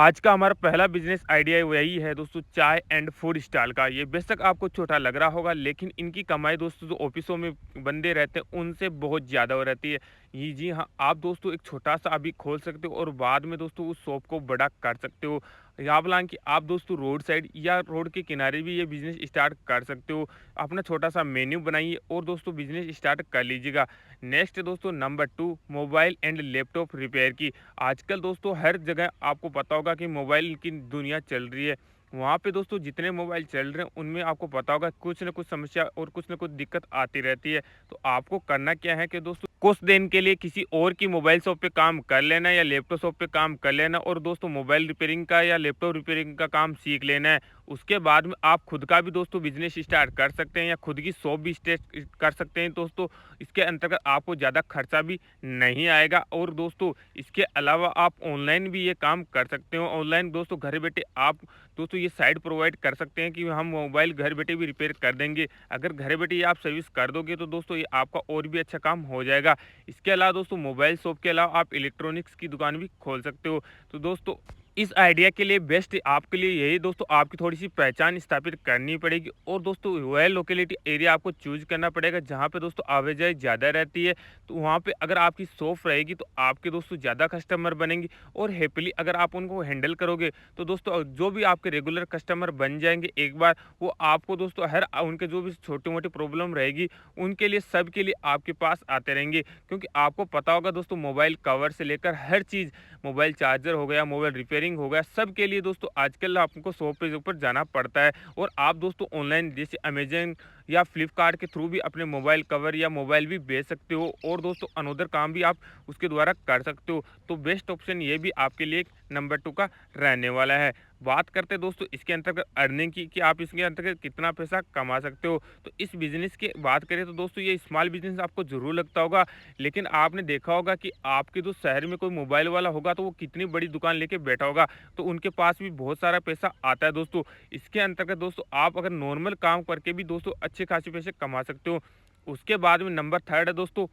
आज का हमारा पहला बिज़नेस आइडिया वही है दोस्तों, चाय एंड फूड स्टॉल का। ये बेशक आपको छोटा लग रहा होगा, लेकिन इनकी कमाई दोस्तों जो ऑफ़िसों में बंदे रहते हैं उनसे बहुत ज़्यादा हो रहती है। ये जी हाँ, आप दोस्तों एक छोटा-सा अभी खोल सकते हो और बाद में दोस्तों उस शॉप को बड़ा कर सकते हो। या हालाँकि आप दोस्तों रोड साइड या रोड के किनारे भी ये बिज़नेस स्टार्ट कर सकते हो। अपना छोटा-सा मेन्यू बनाइए और दोस्तों बिज़नेस स्टार्ट कर लीजिएगा। नेक्स्ट दोस्तों number 2, mobile and laptop repair की। आजकल दोस्तों हर जगह आपको पता होगा कि मोबाइल की दुनिया चल रही है। वहाँ पे दोस्तों जितने मोबाइल चल रहे हैं उनमें आपको पता होगा कुछ न कुछ समस्या और कुछ न कुछ दिक्कत आती रहती है। तो आपको करना क्या है कि दोस्तों कुछ दिन के लिए किसी और की मोबाइल शॉप पे काम कर लेना या लैपटॉप शॉप पे काम कर लेना और दोस्तों मोबाइल रिपेयरिंग का या लैपटॉप रिपेयरिंग का काम सीख लेना है। उसके बाद में आप खुद का भी दोस्तों बिज़नेस स्टार्ट कर सकते हैं या खुद की शॉप भी स्टेट कर सकते हैं दोस्तों। इसके अंतर्गत आपको ज़्यादा खर्चा भी नहीं आएगा और दोस्तों इसके अलावा आप ऑनलाइन भी ये काम कर सकते हो। ऑनलाइन दोस्तों घर बैठे आप दोस्तों ये साइट प्रोवाइड कर सकते हैं कि हम मोबाइल घर बैठे भी रिपेयर कर देंगे। अगर घर बैठे ये आप सर्विस कर दोगे तो दोस्तों ये आपका और भी अच्छा काम हो जाएगा। इसके अलावा दोस्तों मोबाइल शॉप के अलावा आप इलेक्ट्रॉनिक्स की दुकान भी खोल सकते हो। तो दोस्तों इस आइडिया के लिए बेस्ट आपके लिए यही दोस्तों आपकी थोड़ी-सी पहचान स्थापित करनी पड़ेगी और दोस्तों वह लोकेलिटी एरिया आपको चूज़ करना पड़ेगा जहाँ पे दोस्तों आवाजाही ज़्यादा रहती है। तो वहाँ पे अगर आपकी शॉप रहेगी तो आपके दोस्तों ज़्यादा कस्टमर बनेंगे और हैपीली अगर आप उनको हैंडल करोगे तो दोस्तों जो भी आपके रेगुलर कस्टमर बन जाएँगे एक बार, वो आपको दोस्तों हर उनके जो भी छोटी-मोटी प्रॉब्लम रहेगी उनके लिए सबके लिए आपके पास आते रहेंगे। क्योंकि आपको पता होगा दोस्तों मोबाइल कवर से लेकर हर चीज़, मोबाइल चार्जर हो गया, मोबाइल रिपेयरिंग हो गया, सब के लिए दोस्तों आजकल आपको शॉप पे ऊपर जाना पड़ता है। और आप दोस्तों ऑनलाइन जैसे अमेज़न या फ्लिपकार्ट के थ्रू भी अपने मोबाइल कवर या मोबाइल भी बेच सकते हो और दोस्तों अनदर काम भी आप उसके द्वारा कर सकते हो। तो बेस्ट ऑप्शन ये भी आपके लिए नंबर 2 का रहने वाला है। बात करते हैं दोस्तों इसके अंतर्गत अर्निंग की कि आप इसके अंतर्गत कितना पैसा कमा सकते हो। तो इस बिज़नेस की बात करें तो दोस्तों ये स्मॉल बिज़नेस आपको ज़रूर लगता होगा, लेकिन आपने देखा होगा कि आपके जो शहर में कोई मोबाइल वाला होगा तो वो कितनी बड़ी दुकान लेके बैठा होगा, तो उनके पास भी बहुत सारा पैसा आता है दोस्तों। इसके अंतर्गत दोस्तों आप अगर नॉर्मल काम करके भी दोस्तों अच्छे खासे पैसे कमा सकते हो। उसके बाद में नंबर 3 है दोस्तों,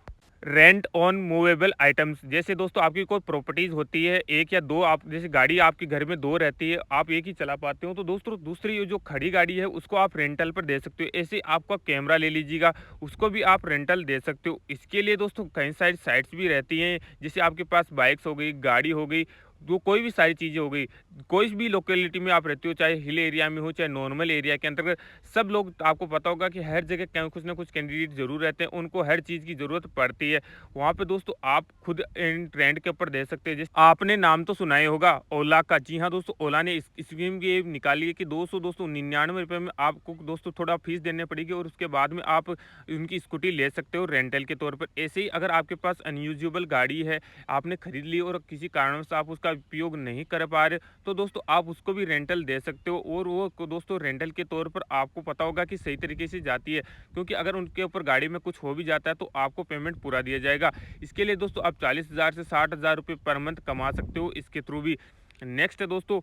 रेंट ऑन मूवेबल आइटम्स। जैसे दोस्तों आपकी कोई प्रॉपर्टीज होती है, एक या दो, आप जैसे गाड़ी आपके घर में दो रहती है, आप एक ही चला पाते हो, तो दोस्तों दूसरी ये जो खड़ी गाड़ी है उसको आप रेंटल पर दे सकते हो। ऐसे ही आपका कैमरा ले लीजिएगा, उसको भी आप रेंटल दे सकते हो। इसके लिए दोस्तों कई सारी साइट्स भी रहती हैं, जैसे आपके पास बाइक्स हो गई, गाड़ी हो गई, जो कोई भी सारी चीज़ें हो गई, कोई भी लोकेलिटी में आप रहते हो, चाहे हिल एरिया में हो चाहे नॉर्मल एरिया के अंतर्गत, सब लोग आपको पता होगा कि हर जगह कुछ ना कुछ कैंडिडेट जरूर रहते हैं, उनको हर चीज़ की ज़रूरत पड़ती है। वहाँ पे दोस्तों आप खुद इन ट्रेंड के ऊपर दे सकते हैं। जैसे आपने नाम तो सुना ही होगा ओला का। जी हाँ दोस्तों, ओला ने इस स्कीम ये निकाली है कि 200 दोस्तों 99 रुपये में आपको दोस्तों थोड़ा फीस देनी पड़ेगी और उसके बाद में आप उनकी स्कूटी ले सकते हो रेंटल के तौर पर। ऐसे ही अगर आपके पास अनयूजेबल गाड़ी है, आपने खरीद ली और किसी कारण से आप उसका उपयोग नहीं कर पा रहे, तो दोस्तों आप उसको भी रेंटल दे सकते हो और वो दोस्तों रेंटल के तौर पर आपको पता होगा कि सही तरीके से जाती है। क्योंकि अगर उनके ऊपर गाड़ी में कुछ हो भी जाता है तो आपको पेमेंट पूरा दिया जाएगा। इसके लिए दोस्तों आप 40,000 से 60,000 रुपये पर मंथ कमा सकते हो इसके थ्रू भी। नेक्स्ट है दोस्तों,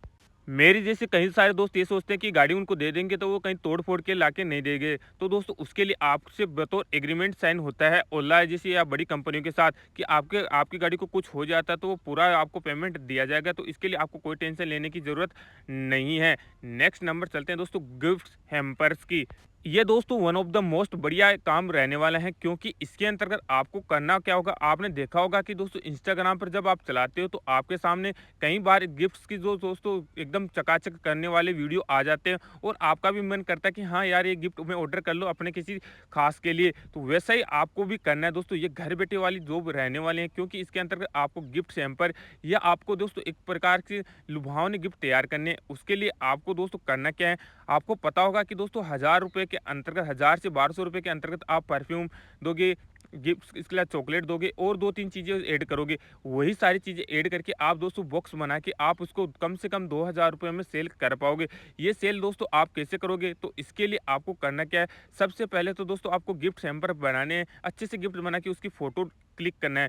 मेरे जैसे कई सारे दोस्त ये सोचते हैं कि गाड़ी उनको दे देंगे तो वो कहीं तोड़-फोड़ के लाके नहीं देंगे। तो दोस्तों उसके लिए आपसे बतौर एग्रीमेंट साइन होता है ओला जैसी या बड़ी कंपनियों के साथ कि आपके आपकी गाड़ी को कुछ हो जाता है तो वो पूरा आपको पेमेंट दिया जाएगा। तो इसके लिए आपको कोई टेंशन लेने की ज़रूरत नहीं है। नेक्स्ट नंबर चलते हैं दोस्तों, गिफ्ट्स हैम्पर्स की। ये दोस्तों वन ऑफ द मोस्ट बढ़िया काम रहने वाला है, क्योंकि इसके अंतर्गत आपको करना क्या होगा, आपने देखा होगा कि दोस्तों इंस्टाग्राम पर जब आप चलाते हो तो आपके सामने कई बार गिफ्ट्स की जो दोस्तों एकदम चकाचक करने वाले वीडियो आ जाते हैं और आपका भी मन करता है कि हाँ यार ये गिफ्ट मैं ऑर्डर कर लो अपने किसी खास के लिए। तो वैसा ही आपको भी करना है दोस्तों, ये घर बैठे वाली जॉब रहने वाले हैं, क्योंकि इसके अंतर्गत आपको गिफ्ट हैम्पर या आपको दोस्तों एक प्रकार के लुभावने गिफ्ट तैयार करने हैं। उसके लिए आपको दोस्तों करना क्या है, आपको पता होगा कि दोस्तों 1000 रुपये के अंतर्गत, 1000 से 1200 रुपये के अंतर्गत आप परफ्यूम दोगे, गिफ्ट इसके लिए चॉकलेट दोगे और 2-3 चीज़ें ऐड करोगे। वही सारी चीज़ें ऐड करके आप दोस्तों बॉक्स बना के आप उसको कम से कम 2000 रुपये में सेल कर पाओगे। ये सेल दोस्तों आप कैसे करोगे, तो इसके लिए आपको करना क्या है, सबसे पहले तो दोस्तों आपको गिफ्ट हैम्पर बनाने हैं। अच्छे से गिफ्ट बना के उसकी फ़ोटो क्लिक करना है।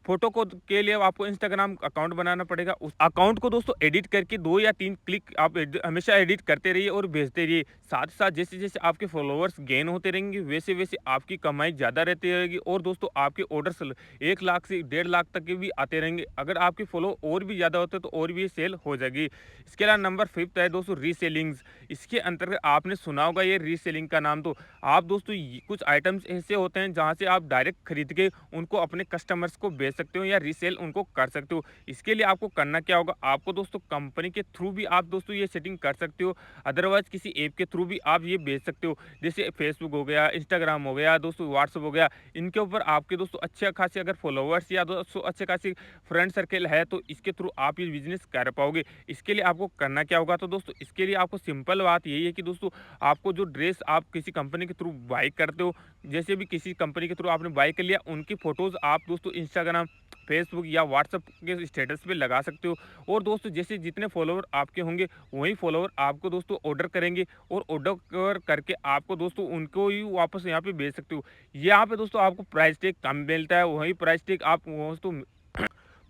फ़ोटो को के लिए आपको इंस्टाग्राम अकाउंट बनाना पड़ेगा। उस अकाउंट को दोस्तों एडिट करके 2 या 3 क्लिक आप हमेशा एडिट करते रहिए और भेजते रहिए। साथ ही साथ जैसे-जैसे आपके फ़ॉलोवर्स गेन होते रहेंगे, वैसे-वैसे आपकी कमाई ज़्यादा रहती रहेगी और दोस्तों आपके ऑर्डर्स 1 लाख से 1.5 लाख तक के भी आते रहेंगे। अगर आपके फ़ॉलो और भी ज़्यादा होते हैं तो और भी सेल हो जाएगी। इसके अलावा नंबर 5th है दोस्तों रीसेलिंग्स। इसके अंतर्गत आपने सुना होगा ये रीसेलिंग का नाम तो। आप दोस्तों ये कुछ आइटम्स ऐसे होते हैं जहाँ से आप डायरेक्ट खरीद के उनको अपने कस्टमर्स को बेच सकते हो या रीसेल उनको कर सकते हो। इसके लिए आपको करना क्या होगा, आपको दोस्तों कंपनी के थ्रू भी आप दोस्तों ये सेटिंग कर सकते हो, अदरवाइज़ किसी ऐप के थ्रू भी आप ये बेच सकते हो। जैसे फेसबुक हो गया, इंस्टाग्राम हो गया, दोस्तों व्हाट्सएप हो गया, इनके ऊपर आपके दोस्तों अच्छे खासे अगर फॉलोवर्स या दोस्तों अच्छे खासे फ्रेंड सर्कल है तो इसके थ्रू आप ये बिज़नेस कर पाओगे। इसके लिए आपको करना क्या होगा, तो दोस्तों इसके लिए आपको सिंपल बात यही है कि दोस्तों आपको जो ड्रेस आप किसी कंपनी के थ्रू बाय करते हो, जैसे भी किसी कंपनी के थ्रू आपने बाय कर लिया, उनकी फ़ोटोज़ आप दोस्तों इंस्टाग्राम, फेसबुक या व्हाट्सएप के स्टेटस पे लगा सकते हो। और दोस्तों जैसे जितने फॉलोवर आपके होंगे, वही फॉलोवर आपको दोस्तों ऑर्डर करेंगे और ऑर्डर करके आपको दोस्तों उनको ही वापस यहाँ पे भेज सकते हो। यहाँ पे दोस्तों आपको प्राइस टैग कम मिलता है, वही प्राइस टैग आप दोस्तों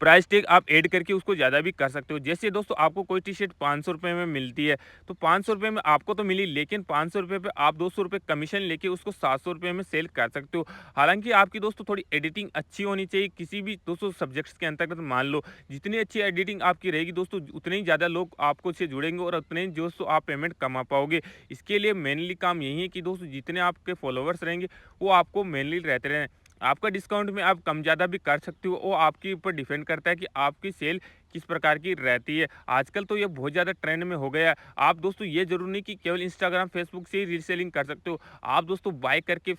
प्राइस टैग आप ऐड करके उसको ज़्यादा भी कर सकते हो। जैसे दोस्तों आपको कोई टी-शर्ट ₹500 में मिलती है, तो ₹500 में आपको तो मिली, लेकिन ₹500 पे आप ₹200 कमीशन लेके उसको ₹700 में सेल कर सकते हो। हालाँकि आपकी दोस्तों थोड़ी एडिटिंग अच्छी होनी चाहिए, किसी भी दोस्तों सब्जेक्ट्स के अंतर्गत मान लो, जितनी अच्छी एडिटिंग आपकी रहेगी दोस्तों, उतने ही ज़्यादा लोग आपको से जुड़ेंगे और उतने ही दोस्तों आप पेमेंट कमा पाओगे। इसके लिए मेनली काम यही है कि दोस्तों जितने आपके फॉलोवर्स रहेंगे, वो आपको मेनली रहते रहें। आपका डिस्काउंट में आप कम ज़्यादा भी कर सकते हो, वो आपके ऊपर डिपेंड करता है कि आपकी सेल किस प्रकार की रहती है। आजकल तो ये बहुत ज़्यादा ट्रेंड में हो गया है। आप दोस्तों ये ज़रूरी नहीं कि केवल इंस्टाग्राम, फेसबुक से ही रीसेलिंग कर सकते हो। आप दोस्तों बाय करके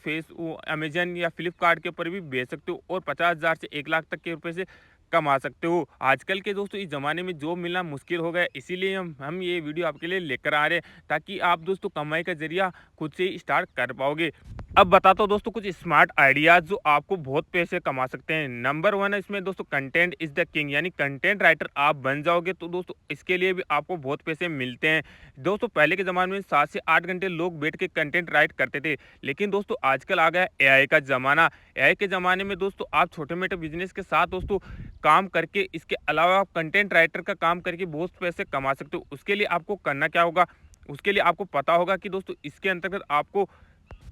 अमेज़न या फ्लिपकार्ट के ऊपर भी बेच सकते हो और 50,000 से 1 लाख तक के रुपए से कमा सकते हो। आजकल के दोस्तों इस ज़माने में जॉब मिलना मुश्किल हो गया है, इसीलिए हम ये वीडियो आपके लिए लेकर आ रहे हैं, ताकि आप दोस्तों कमाई का ज़रिया खुद से ही स्टार्ट कर पाओगे। अब बताता हूँ दोस्तों कुछ स्मार्ट आइडियाज़ जो आपको बहुत पैसे कमा सकते हैं। नंबर 1 है इसमें दोस्तों, कंटेंट इज़ द किंग, यानी कंटेंट राइटर आप बन जाओगे तो दोस्तों इसके लिए भी आपको बहुत पैसे मिलते हैं। दोस्तों पहले के ज़माने में 7 से 8 घंटे लोग बैठ के कंटेंट राइट करते थे, लेकिन दोस्तों आजकल आ गया एआई का ज़माना। एआई के ज़माने में दोस्तों आप छोटे-मोटे बिज़नेस के साथ दोस्तों काम करके, इसके अलावा आप कंटेंट राइटर का काम करके बहुत पैसे कमा सकते हो। उसके लिए आपको करना क्या होगा, उसके लिए आपको पता होगा कि दोस्तों इसके अंतर्गत आपको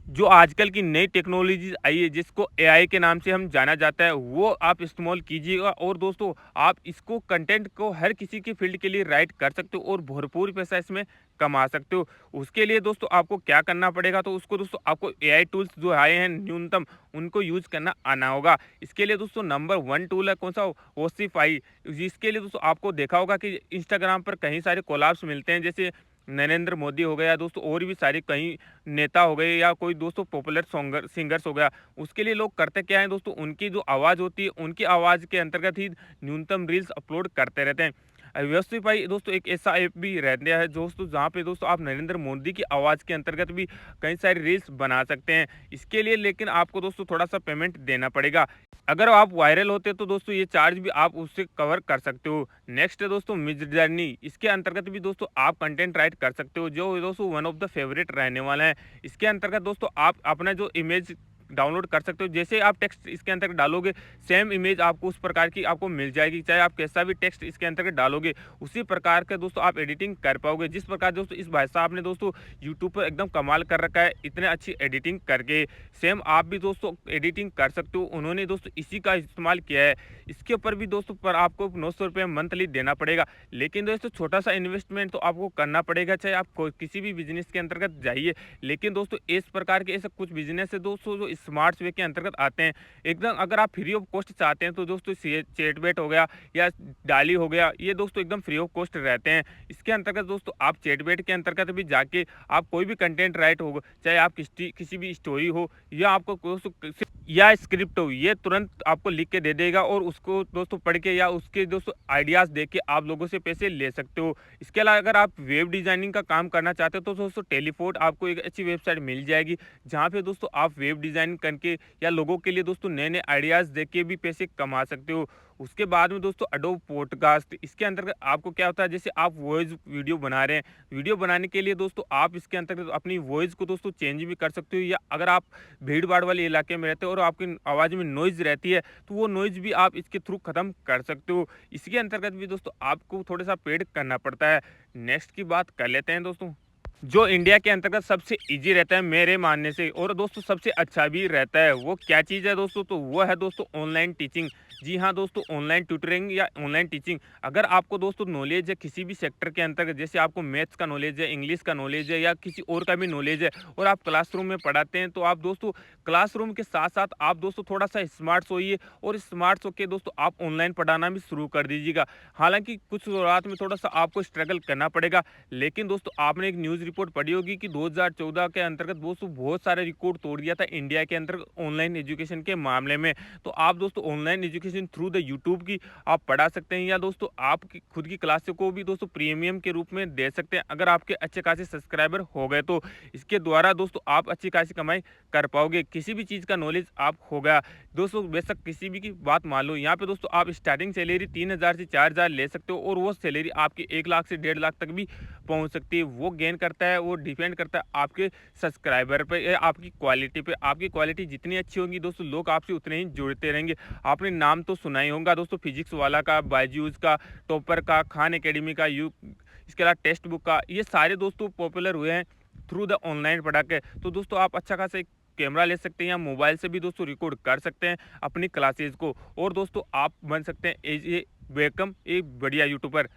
जो आजकल की नई टेक्नोलॉजीज़ आई है, जिसको एआई के नाम से हम जाना जाता है, वो आप इस्तेमाल कीजिएगा और दोस्तों आप इसको कंटेंट को हर किसी की फ़ील्ड के लिए राइट कर सकते हो और भरपूर पैसा इसमें कमा सकते हो। उसके लिए दोस्तों आपको क्या करना पड़ेगा, तो उसको दोस्तों आपको एआई टूल्स जो आए हैं न्यूनतम, उनको यूज़ करना आना होगा। इसके लिए दोस्तों नंबर 1 टूल है कौन-सा, होस्टिफाई। जिसके लिए दोस्तों आपको देखा होगा कि इंस्टाग्राम पर कई सारे कोलैब्स मिलते हैं, जैसे नरेंद्र मोदी हो गया दोस्तों, और भी सारे कई नेता हो गए या कोई दोस्तों पॉपुलर सिंगर्स हो गया। उसके लिए लोग करते क्या है दोस्तों, उनकी जो आवाज़ होती है, उनकी आवाज़ के अंतर्गत ही न्यूनतम रील्स अपलोड करते रहते हैं। व्यूसिफाई दोस्तों एक ऐसा ऐप भी रहता है दोस्तों, जहाँ पे दोस्तों आप नरेंद्र मोदी की आवाज़ के अंतर्गत भी कई सारी रील्स बना सकते हैं। इसके लिए लेकिन आपको दोस्तों थोड़ा-सा पेमेंट देना पड़ेगा। अगर आप वायरल होते तो दोस्तों ये चार्ज भी आप उससे कवर कर सकते हो। नेक्स्ट है दोस्तों मिडजर्नी, इसके अंतर्गत भी दोस्तों आप कंटेंट राइट कर सकते हो, जो दोस्तों वन ऑफ द फेवरेट रहने वाला है। इसके अंतर्गत दोस्तों आप अपना जो इमेज डाउनलोड कर सकते हो, जैसे आप टेक्स्ट इसके अंतर्गत डालोगे, सेम इमेज आपको उस प्रकार की आपको मिल जाएगी। चाहे आप कैसा भी टेक्स्ट इसके अंतर्गत डालोगे, उसी प्रकार का दोस्तों आप एडिटिंग कर पाओगे। जिस प्रकार दोस्तों इस भाई साहब ने दोस्तों यूट्यूब पर एकदम कमाल कर रखा है, इतने अच्छी एडिटिंग करके, सेम आप भी दोस्तों एडिटिंग कर सकते हो। उन्होंने दोस्तों इसी का इस्तेमाल किया है। इसके ऊपर भी दोस्तों पर आपको ₹900 मंथली देना पड़ेगा, लेकिन दोस्तों छोटा सा इन्वेस्टमेंट तो आपको करना पड़ेगा, चाहे आप किसी भी बिजनेस के अंतर्गत जाइए। लेकिन दोस्तों इस प्रकार के ऐसे कुछ बिजनेस है दोस्तों जो स्मार्ट वे के अंतर्गत आते हैं एकदम। अगर आप फ्री ऑफ कॉस्ट चाहते हैं तो दोस्तों चैटबॉट हो गया या डाली हो गया, ये दोस्तों एकदम फ्री ऑफ कॉस्ट रहते हैं। इसके अंतर्गत दोस्तों आप चैटबॉट के अंतर्गत भी जाके आप कोई भी कंटेंट राइट हो, चाहे आप किसी भी स्टोरी हो या आपको या स्क्रिप्ट हो, ये तुरंत आपको लिख के दे देगा और उसको दोस्तों पढ़ के या उसके दोस्तों आइडियाज़ दे के आप लोगों से पैसे ले सकते हो। इसके अलावा अगर आप वेब डिज़ाइनिंग का काम करना चाहते हो तो दोस्तों टेलीफोर्ट आपको एक अच्छी वेबसाइट मिल जाएगी, जहाँ पे दोस्तों आप वेब डिज़ाइनिंग डिज़ाइन करके या लोगों के लिए दोस्तों नए-नए आइडियाज़ दे के भी पैसे कमा सकते हो। उसके बाद में दोस्तों एडोब पॉडकास्ट, इसके अंतर्गत आपको क्या होता है, जैसे आप वॉइस वीडियो बना रहे हैं, वीडियो बनाने के लिए दोस्तों आप इसके अंतर्गत अपनी वॉइस को दोस्तों चेंज भी कर सकते हो, या अगर आप भीड़-भाड़ वाले इलाके में रहते हो और आपकी आवाज़ में नॉइज़ रहती है, तो वो नॉइज़ भी आप इसके थ्रू खत्म कर सकते हो। इसके अंतर्गत भी दोस्तों आपको थोड़ा-सा पेड करना पड़ता है। नेक्स्ट की बात कर लेते हैं दोस्तों। जो इंडिया के अंतर्गत सबसे ईज़ी रहता है मेरे मानने से, और दोस्तों सबसे अच्छा भी रहता है, वो क्या चीज़ है दोस्तों? तो वो है दोस्तों ऑनलाइन टीचिंग। जी हाँ दोस्तों, ऑनलाइन ट्यूटरिंग या ऑनलाइन टीचिंग। अगर आपको दोस्तों नॉलेज है किसी भी सेक्टर के अंतर्गत, जैसे आपको मैथ्स का नॉलेज है, इंग्लिश का नॉलेज है, या किसी और का भी नॉलेज है, और आप क्लासरूम में पढ़ाते हैं, तो आप दोस्तों क्लासरूम के साथ-साथ आप दोस्तों थोड़ा-सा स्मार्ट होइए, और स्मार्ट होके दोस्तों आप ऑनलाइन पढ़ाना भी शुरू कर दीजिएगा। हालाँकि कुछ शुरुआत में थोड़ा-सा आपको स्ट्रगल करना पड़ेगा, लेकिन दोस्तों आपने एक न्यूज़ रिपोर्ट पढ़ी होगी कि 2014 के अंतर्गत दोस्तों बहुत सारे रिकॉर्ड तोड़ दिया था इंडिया के अंतर्गत ऑनलाइन एजुकेशन के मामले में। तो आप दोस्तों online education through the YouTube की आप पढ़ा सकते हैं, या दोस्तों आप खुद की क्लासेस को भी दोस्तों प्रीमियम के रूप में दे सकते हैं, अगर आपके अच्छे खासे सब्सक्राइबर हो गए तो। इसके द्वारा दोस्तों आप अच्छी खासी कमाई कर पाओगे। किसी भी चीज़ का नॉलेज आप हो गया दोस्तों, बेशक किसी भी की बात मान लो, यहाँ पे दोस्तों आप स्टार्टिंग सैलरी 3000 से 4000 ले सकते हो, और वो सैलरी आपकी 1 लाख से 1.5 लाख तक भी पहुंच सकती है। वो गेन करता है, वो डिपेंड करता है आपके सब्सक्राइबर पे या आपकी क्वालिटी पे। आपकी क्वालिटी जितनी अच्छी होगी दोस्तों, लोग आपसे उतने ही जुड़ते रहेंगे। आपने नाम तो सुना ही होगा दोस्तों, फिजिक्स वाला का, बायजूस का, टॉपर का, खान एकेडमी का, यू इसके अलावा टेक्स्ट बुक का, ये सारे दोस्तों पॉपुलर हुए हैं थ्रू द ऑनलाइन पढ़ा के। तो दोस्तों आप अच्छा खासा एक कैमरा ले सकते हैं, या मोबाइल से भी दोस्तों रिकॉर्ड कर सकते हैं अपनी क्लासेस को, और दोस्तों आप बन सकते हैं एज ए वेलकम एक बढ़िया यूट्यूबर।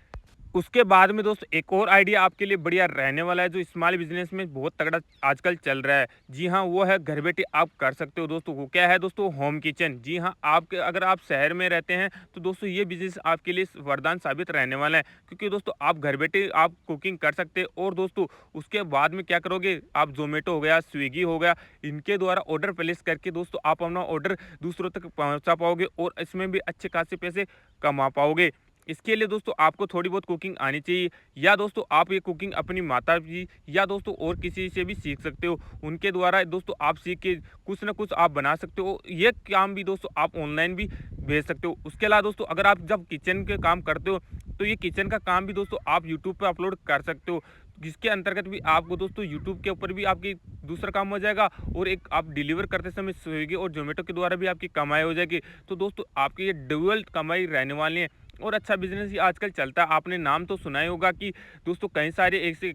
उसके बाद में दोस्तों एक और आइडिया आपके लिए बढ़िया रहने वाला है, जो स्मॉल बिजनेस में बहुत तगड़ा आजकल चल रहा है। जी हाँ, वो है घर बैठे आप कर सकते हो दोस्तों। वो क्या है दोस्तों? Home kitchen. जी हाँ, आपके अगर आप शहर में रहते हैं तो दोस्तों ये बिजनेस आपके लिए वरदान साबित रहने वाला है, क्योंकि दोस्तों आप घर बैठे आप कुकिंग कर सकते हैं, और दोस्तों उसके बाद में क्या करोगे, आप जोमेटो हो गया, स्विगी हो गया, इनके द्वारा ऑर्डर प्लेस करके दोस्तों आप अपना ऑर्डर दूसरों तक पहुँचा पाओगे, और इसमें भी अच्छे खासे पैसे कमा पाओगे। इसके लिए दोस्तों आपको थोड़ी बहुत कुकिंग आनी चाहिए, या दोस्तों आप ये कुकिंग अपनी माता जी या दोस्तों और किसी से भी सीख सकते हो। उनके द्वारा दोस्तों आप सीख के कुछ ना कुछ आप बना सकते हो। ये काम भी दोस्तों आप ऑनलाइन भी भेज सकते हो। उसके अलावा दोस्तों अगर आप जब किचन के काम करते हो, तो ये किचन का काम भी दोस्तों आप यूट्यूब पे अपलोड कर सकते हो, जिसके अंतर्गत भी आपको दोस्तों यूट्यूब के ऊपर भी आपकी दूसरा काम हो जाएगा, और एक आप डिलीवर करते समय स्विगी और जोमेटो के द्वारा भी आपकी कमाई हो जाएगी। तो दोस्तों आपकी ये डुअल कमाई रहने वाली है, और अच्छा बिजनेस ये आजकल चलता है। आपने नाम तो सुना ही होगा कि दोस्तों कई सारे ऐसे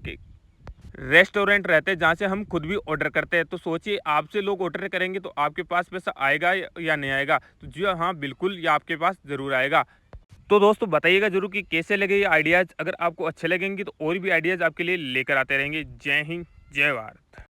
रेस्टोरेंट रहते हैं जहाँ से हम खुद भी ऑर्डर करते हैं। तो सोचिए आपसे लोग ऑर्डर करेंगे तो आपके पास पैसा आएगा या नहीं आएगा? तो जी हाँ, बिल्कुल ये आपके पास ज़रूर आएगा। तो दोस्तों बताइएगा ज़रूर कि कैसे लगे ये आइडियाज़। अगर आपको अच्छे लगेंगे तो और भी आइडियाज़ आपके लिए लेकर आते रहेंगे। जय हिंद, जय भारत।